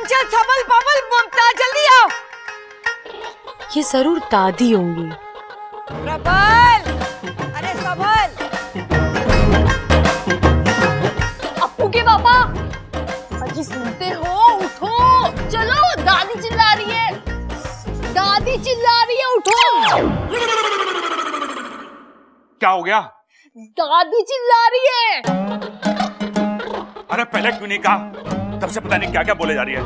चंचल सबल बबल मुमताज जल्दी आओ। ये जरूर दादी होंगी। प्रबल, अरे सबल। अप्पू के पापा, अजी सुनते हो? उठो, चलो, दादी चिल्ला रही है, दादी चिल्ला रही है, उठो। क्या हो गया? दादी चिल्ला रही है। अरे पहले क्यों नहीं कहा? तब से पता नहीं क्या क्या बोले जा रही है।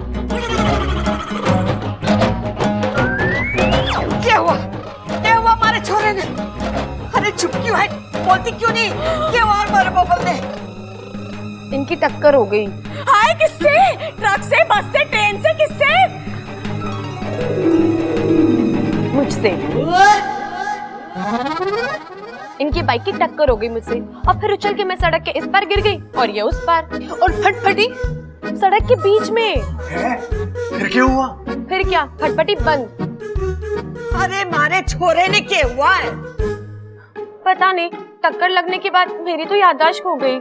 क्या हुआ? क्या हुआ हमारे छोरे ने? अरे चुप क्यों है? बोलती क्यों नहीं? क्या हुआ हमारे बबल ने? इनकी टक्कर हो गई। हाय, किससे? ट्रक से, बस से, ट्रेन से, किससे? मुझसे। इनकी बाइक की टक्कर हो गई मुझसे और फिर उछल के मैं सड़क के इस पार गिर गई और ये उस पार और फटफटी सड़क के बीच में। फिर क्या हुआ? फिर क्या, फटफटी बंद। अरे मारे छोरे ने क्या हुआ है? पता नहीं, टक्कर लगने के बाद मेरी तो याददाश्त खो गई।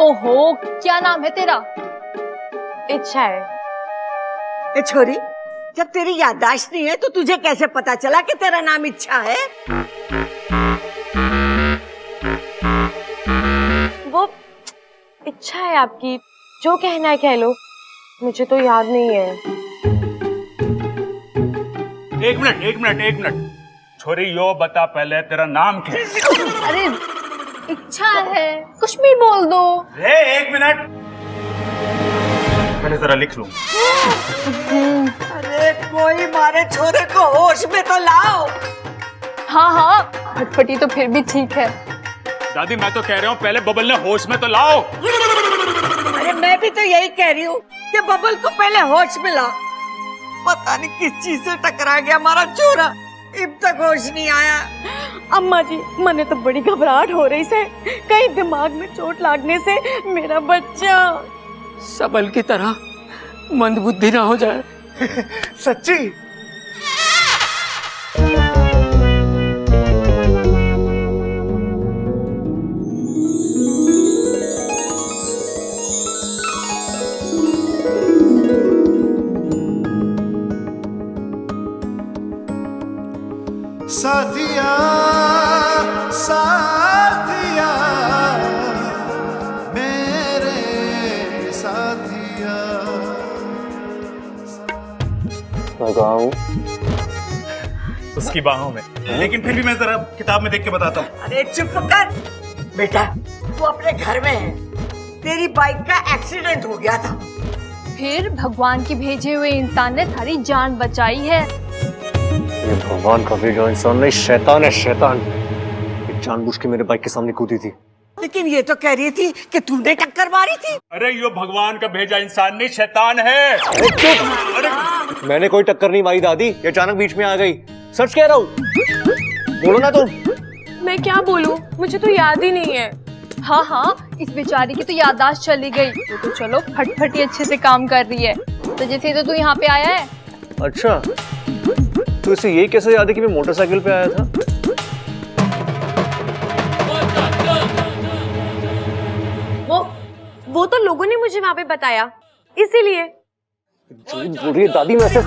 ओहो, क्या नाम है तेरा? इच्छा है। ए छोरी, जब तेरी याददाश्त नहीं है तो तुझे कैसे पता चला कि तेरा नाम इच्छा है? वो इच्छा है आपकी, जो कहना है कह लो, मुझे तो याद नहीं है। एक मिनट। छोरी यो बता पहले तेरा नाम क्या है? अरे इच्छा है, कुछ भी बोल दो। एक मिनट, पहले जरा लिख लूं। अरे कोई मारे छोरे को होश में तो लाओ। हाँ, फटफटी तो फिर भी ठीक है। दादी मैं तो कह रहा हूँ पहले बबल ने होश में तो लाओ। अरे मैं भी तो यही कह रही हूँ कि बबल को पहले होश में लाओ। पता नहीं किस चीज से टकरा गया हमारा छोरा, अब तक होश नहीं आया। अम्मा जी, मने तो बड़ी घबराहट हो रही से, कहीं दिमाग में चोट लगने से मेरा बच्चा सबल की तरह मंदबुद्धि ना हो जाए। सच्ची? साथिया साथिया मेरे साथिया। उसकी बाहों में। लेकिन फिर भी मैं जरा किताब में देख के बताता हूँ। अरे चुप कर बेटा, तू अपने घर में है, तेरी बाइक का एक्सीडेंट हो गया था। फिर भगवान की भेजे हुए इंसान ने थारी जान बचाई है। ये भगवान का भेजा इंसान नहीं, शैतान है, शैतान। ये जानबूझ के मेरे बाइक के सामने कूदी थी। लेकिन ये तो कह रही थी कि तूने टक्कर मारी थी। अरे यो भगवान का भेजा इंसान नहीं, शैतान है। अरे मैंने कोई टक्कर नहीं मारी दादी, ये अचानक बीच में आ गई। सच कह रहा हूँ, बोलो ना तुम। मैं क्या बोलूं, मुझे तो याद ही नहीं है। हाँ, इस बेचारी की तो याददाश्त चली गई। वो तो चलो फटफटी अच्छे से काम कर रही है, तो जैसे तो तू यहाँ पे आया है। अच्छा, तो इसे यही कैसे याद है कि मैं मोटरसाइकिल पे आया था? वो तो लोगों ने मुझे वहाँ पे बताया, इसीलिए। झूठ बोल रही है दादी, मैं ऐसे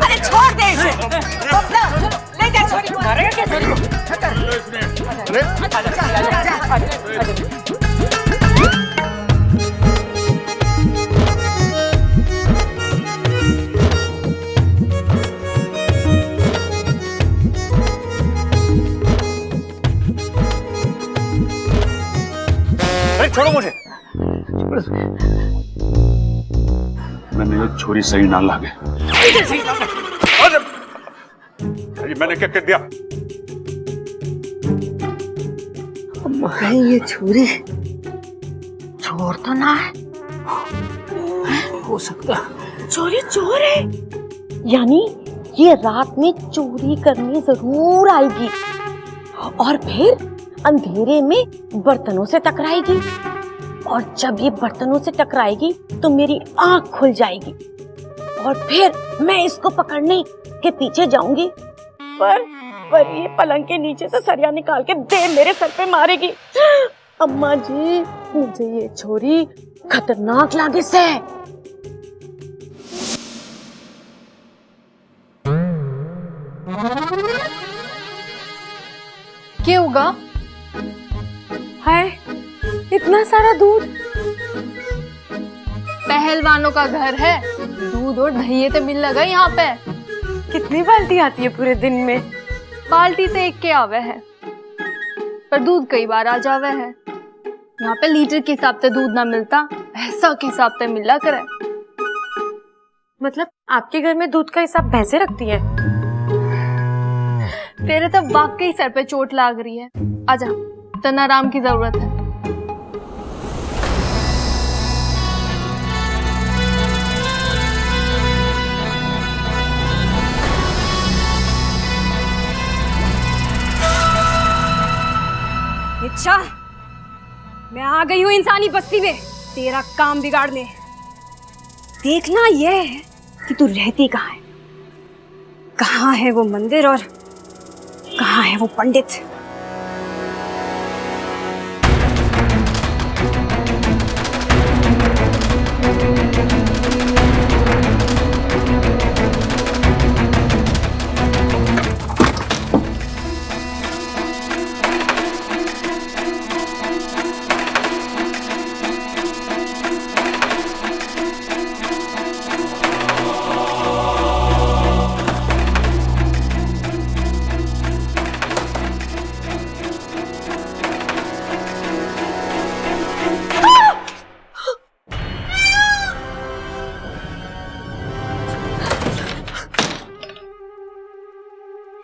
अरे छोड़ दे इसे, ले जा छोरी को। अरे छोड़ो मुझे। मैंने ये छोरी सही ना लागे। अरे मैंने क्या कर दिया? कहीं ये छुरी चोर तो ना है? हो सकता चोरी चोर है, यानी ये रात में चोरी करने जरूर आएगी और फिर अंधेरे में बर्तनों से टकराएगी, और जब ये बर्तनों से टकराएगी तो मेरी आंख खुल जाएगी और फिर मैं इसको पकड़ने के पीछे जाऊंगी, पर पर ये पलंग के नीचे से सरिया निकाल के दे मेरे सर पे मारेगी। अम्मा जी, मुझे ये छोरी खतरनाक लागे से। क्या होगा? हाय, इतना सारा दूध। पहलवानों का घर है, दूध और दही तो मिल लगा यहाँ पे। कितनी बाल्टी आती है पूरे दिन में? बाल्टी तो एक के आवे है, पर दूध कई बार आ जावे है। यहाँ पे लीटर के हिसाब से दूध ना मिलता, भैंसा के हिसाब से मिला करे। मतलब आपके घर में दूध का हिसाब भैंसे रखती है? तेरे तो वाकई सर पे चोट लाग रही है, आजा, तना आराम की जरूरत है। अच्छा, मैं आ गई हूँ इंसानी बस्ती में तेरा काम बिगाड़ने। देखना यह है कि तू रहती कहाँ है, कहाँ है वो मंदिर और कहाँ है वो पंडित।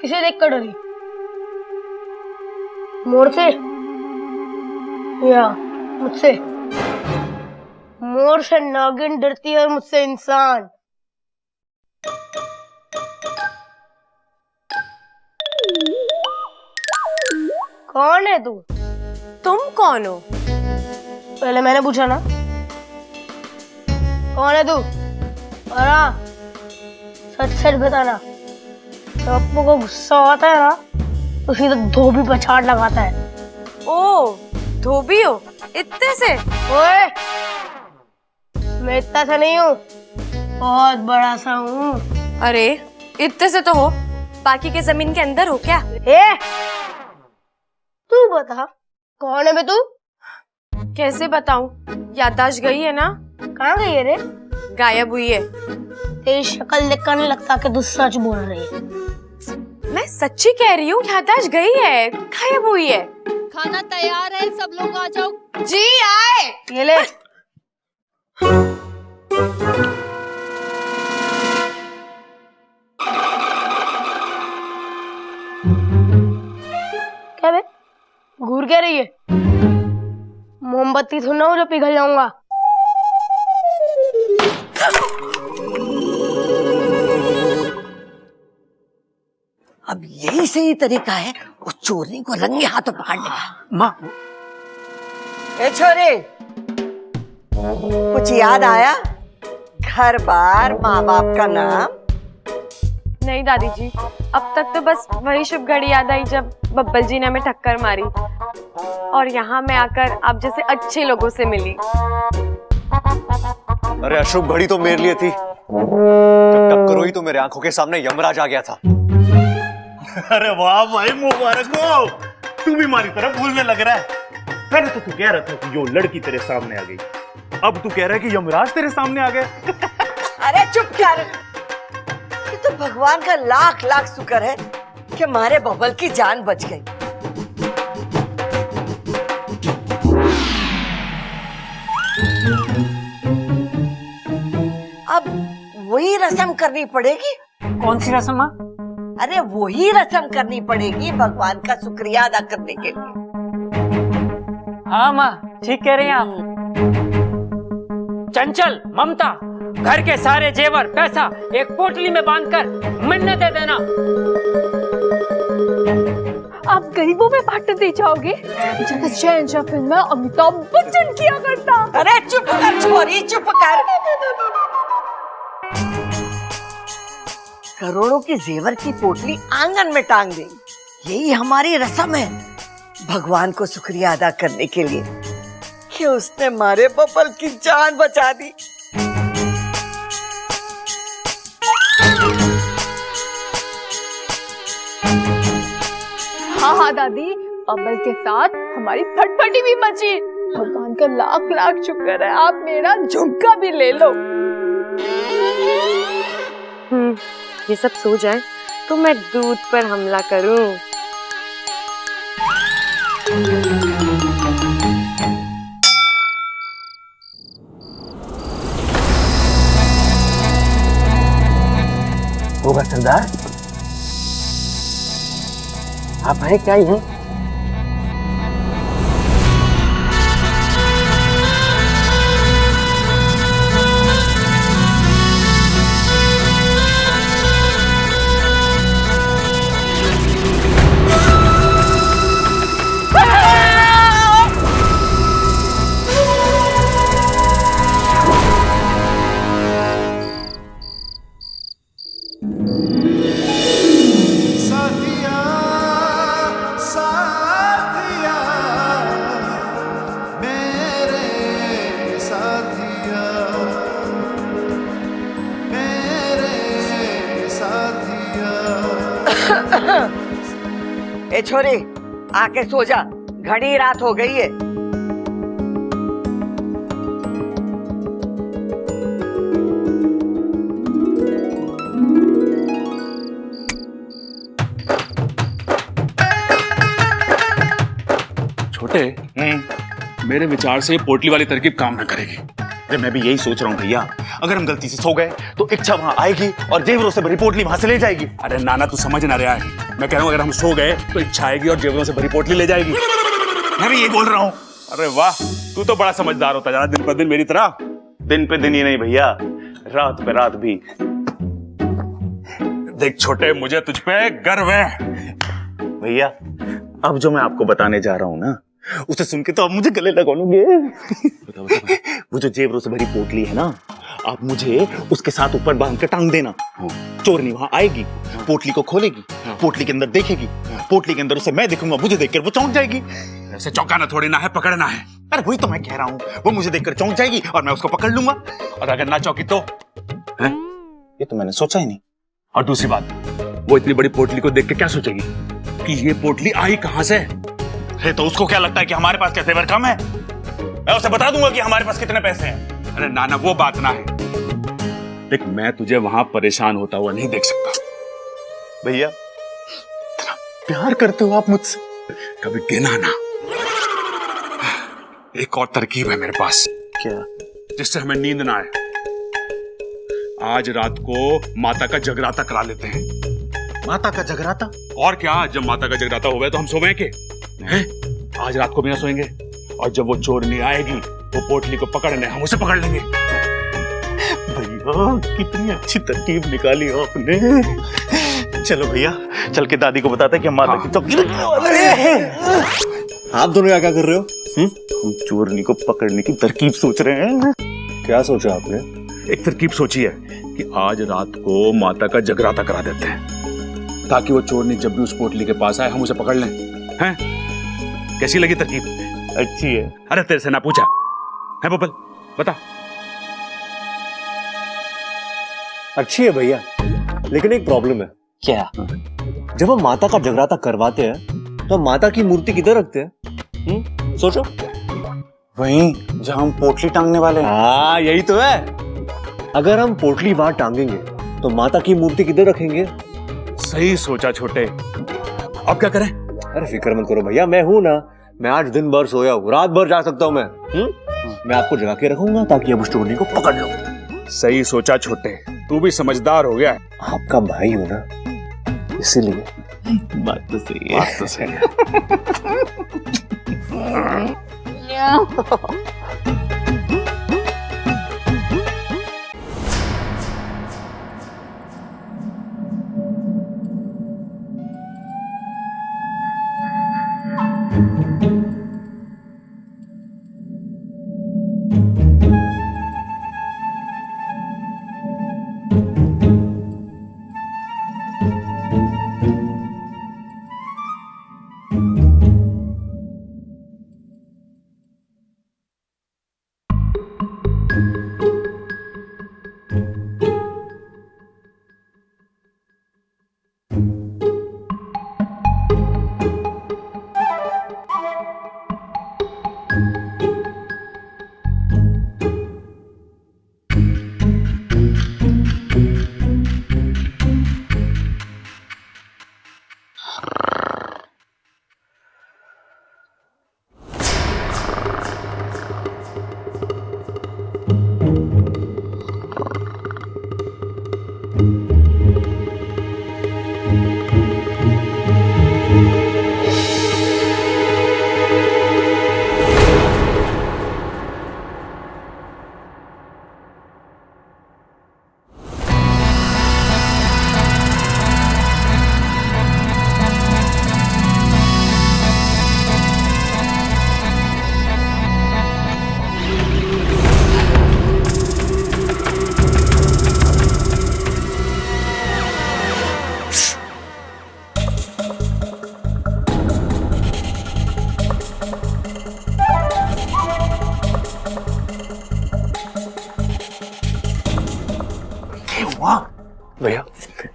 किसे देख कर डरी? मोर से या मुझसे? मोर से नागिन डरती है और मुझसे इंसान। कौन है तू? तुम कौन हो? पहले मैंने पूछा ना, कौन है तू? और हाँ, सच सच बताना। तो अपू को गुस्सा आता है ना, तो सीधा धोबी पछाड़ लगाता है। ओ, धोबी हो? इतने से? ओए, मैं इतना सा नहीं हूँ, बहुत बड़ा सा हूँ। अरे इतने से तो हो, बाकी के जमीन के अंदर हो क्या? तू बता, कौन है बे तू? कैसे बताऊं? याददाश्त गई है ना? कहाँ गई है रे? गायब हुई है। तेरी शक्ल देखकर नहीं लगता कि तू सच बोल रही है। मैं सच्ची कह रही हूँ, याददाश्त गई है, गायब हुई है। खाना तैयार है, सब लोग आ जाओ। जी आए। ये ले। क्या बे? घूर क्या रही है? मोमबत्ती थोड़ा ना हो जो पिघल जाऊंगा। अब यही सही तरीका है उस चोरनी को रंगे हाथों पकड़ने का। माँ, ए छोरे, कुछ याद आया? घर बार, माँ बाप का नाम? नहीं दादी जी, अब तक तो बस वही शुभ घड़ी याद आई जब बब्बल जी ने हमें टक्कर मारी, और यहाँ मैं आकर आप जैसे अच्छे लोगों से मिली। अरे अशुभ घड़ी तो मेरे लिए थी, जब टक्कर हुई तो मेरे आंखों के सामने यमराज आ गया था। अरे वाह भाई, मुबारक हो, तू भी हमारी तरफ भूलने लग रहा है। पहले तो तू कह रहा था कि जो लड़की तेरे सामने आ गई, अब तू कह रहा है कि यमराज तेरे सामने आ गए। अरे चुप कर, ये तो भगवान का लाख लाख शुक्र है कि हमारे बबल की जान बच गई। अब वही रस्म करनी पड़ेगी। कौन सी रस्म माँ? अरे वही रस्म करनी पड़ेगी भगवान का शुक्रिया अदा करने के लिए। हाँ माँ, ठीक कह रहे हैं आप। चंचल, ममता, घर के सारे जेवर पैसा एक पोटली में बांधकर मन्नत दे देना। आप गरीबों में बांट दे जाओगे, जैसे शहंशाह फिल्म में अमिताभ बच्चन किया करता। अरे चुप कर छोरी, चुप कर। करोड़ों की जेवर की पोटली आंगन में टांग देंगे, यही हमारी रस्म है भगवान को शुक्रिया अदा करने के लिए कि उसने हमारे बबल की जान बचा दी। हाँ हाँ दादी, बबल के साथ हमारी फटफटी भी बची। भगवान का लाख लाख शुक्र है, आप मेरा झुमका भी ले लो। ये सब सो जाए तो मैं दूध पर हमला करूं। होगा सरदार, आप हैं क्या ही हैं? साथिया साथिया मेरे साथिया मेरे साथिया। ए छोरी आके सो जा, घनी रात हो गई है। छोटे, मेरे विचार से ये पोटली वाली तरकीब काम न करेगी। अरे मैं भी यही सोच रहा हूँ भैया, अगर हम गलती से सो गए तो इच्छा वहां आएगी और जेवरों से भरी पोटली वहां से ले जाएगी। अरे नाना तू समझ ना रहा है, मैं कह रहा हूँ अगर हम सो गए तो इच्छा आएगी और जेवरों से भरी पोटली ले जाएगी। मैं भी यही बोल रहा हूँ। अरे वाह, तू तो बड़ा समझदार होता जा रहा दिन पर दिन मेरी तरह। दिन पे दिन ही नहीं भैया, रात पे रात भी। देख छोटे, मुझे तुझ पे गर्व है। भैया अब जो मैं आपको बताने जा रहा हूँ ना, उसे सुन के तो आप मुझे गले लगोगे। वो जो जेवरों से भरी पोटली है ना, आप मुझे उसके साथ ऊपर बांध के टांग देना। चोरनी वहां आएगी, पोटली को खोलेगी, पोटली के अंदर देखेगी, पोटली के अंदर उसे मैं देखूंगा, मुझे देखकर वो चौंक जाएगी। ऐसे चौंकाना थोड़ी ना है, पकड़ना है। अरे वही तो मैं कह रहा हूँ, वो मुझे देखकर चौंक जाएगी और मैं उसको पकड़ लूंगा। और अगर ना चौंकी तो? ये तो मैंने सोचा ही नहीं। और दूसरी बात, वो इतनी बड़ी पोटली को देख के क्या सोचेगी कि ये पोटली आई कहां से? है तो उसको क्या लगता है कि हमारे पास क्या तेवर कम है? मैं उसे बता दूंगा कि हमारे पास कितने पैसे हैं। अरे नाना वो बात ना है। देख मैं तुझे वहां परेशान होता हुआ नहीं देख सकता। भैया इतना प्यार करते हो आप मुझसे, कभी गिना ना। एक और तरकीब है मेरे पास। क्या? जिससे हमें नींद ना आए। आज रात को माता का जगराता करा लेते हैं। माता का जगराता? और क्या, जब माता का जगराता हो गया तो हम सोवें के हैं? आज रात को बिना सोएंगे और जब वो चोरनी आएगी वो पोटली को पकड़ने हम उसे पकड़ लेंगे। भैया कितनी अच्छी तरकीब निकाली आपने। चलो भैया चल के दादी को बताते हैं कि हम माता की चौकी रखने वाले हैं। आप दोनों क्या कर रहे हो? हम चोरनी को पकड़ने की तरकीब सोच रहे हैं। क्या सोचा आपने? एक तरकीब सोची है कि आज रात को माता का जगराता करा देते हैं ताकि वो चोरनी जब भी उस पोटली के पास आए हम उसे पकड़ लें। हैं? कैसी लगी तरकीब? अच्छी है। अरे तेरे से ना पूछा है बबल, बता। अच्छी है भैया, लेकिन एक प्रॉब्लम है। क्या? जब हम माता का जगराता करवाते हैं तो हम माता की मूर्ति किधर रखते हैं? सोचो। वहीं जहां हम पोटली टांगने वाले हैं। हाँ यही तो है। अगर हम पोटली वहां टांगेंगे तो माता की मूर्ति किधर रखेंगे? सही सोचा छोटे। अब क्या करें? अरे फिक्र मत करो भैया, मैं हूं ना। मैं आज दिन भर सोया हूँ, रात भर जा सकता हूँ मैं। मैं आपको जगा के रखूंगा ताकि आप उस चोरनी को पकड़ लो। सही सोचा छोटे, तू भी समझदार हो गया। आपका भाई हो ना, इसीलिए। बात तो सही है। बात तो सही है।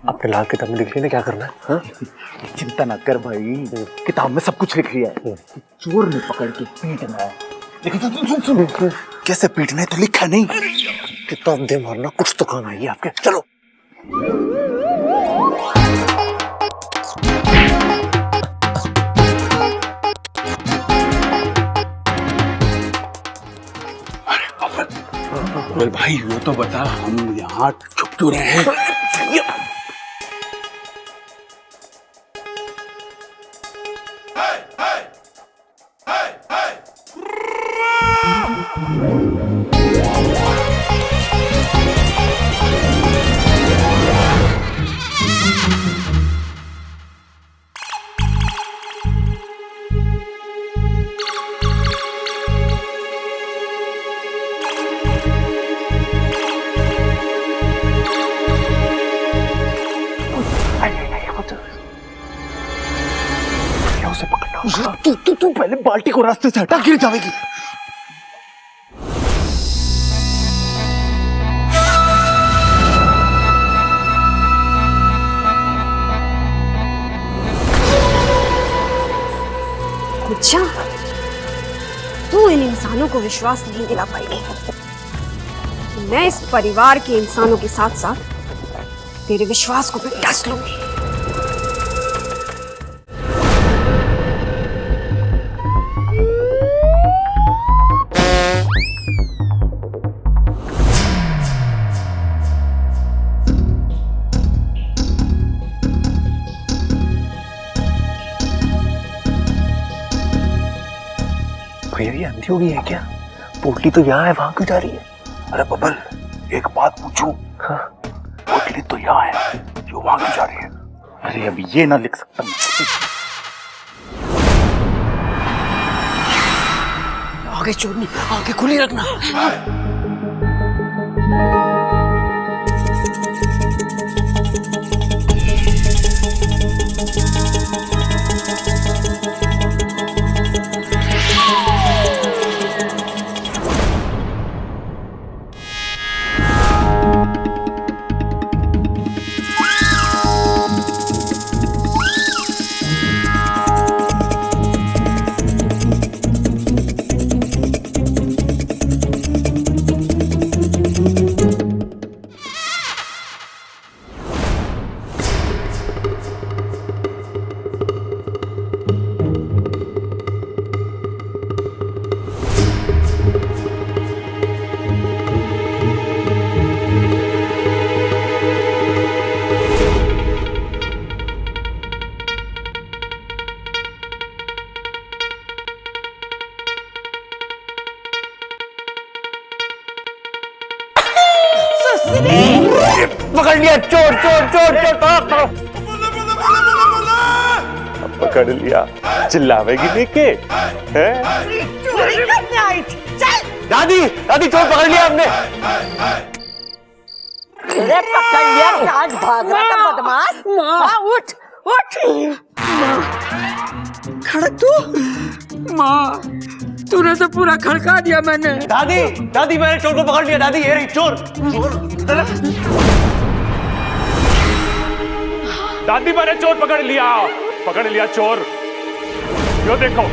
अपने लाल किताब में लिख लेना क्या करना है, हाँ? चिंता ना कर भाई, किताब में सब कुछ लिख लिया है। चोर ने पकड़ के पीटना है, लेकिन सुन कैसे पीटना है तो लिखा नहीं। किताब दे मारना, कुछ तो काम आएगी आपके। चलो बोल भाई, वो तो बता, हम यहाँ छुप क्यों रहे हैं? उसे पकड़ना। तू पहले बाल्टी को रास्ते से हटा, गिर जाएगी। अच्छा, तू इन इंसानों को विश्वास नहीं दिला पाएगी। मैं इस परिवार के इंसानों के साथ साथ तेरे विश्वास को भी डस लूंगी। भैया ये अंधी हो गई है क्या? पोटली तो यहाँ है, वहां क्यों जा रही है? अरे बबल, एक बात पूछूं? हाँ? पोटली तो यहाँ है, जो वहां क्यों जा रही है? अरे अब ये ना लिख सकता। आगे चोरनी, आगे खुली रखना। पकड़ लिया, चोर चोर चोर चोर। पकड़ लिया, चिल्लावेगी लेके? चोरी करने आई थी, चल। दादी दादी, चोर पकड़ लिया हमने। अरे पकड़ लिया, आज भाग रहा था बदमाश। माँ उठ उठ। खड़क तू। माँ, तूने तो पूरा खड़का दिया मैंने। दादी दादी, मैंने चोर को पकड़ लिया। दादी ये रही चोर। दादी, मैंने चोर पकड़ लिया चोर। यो देखो।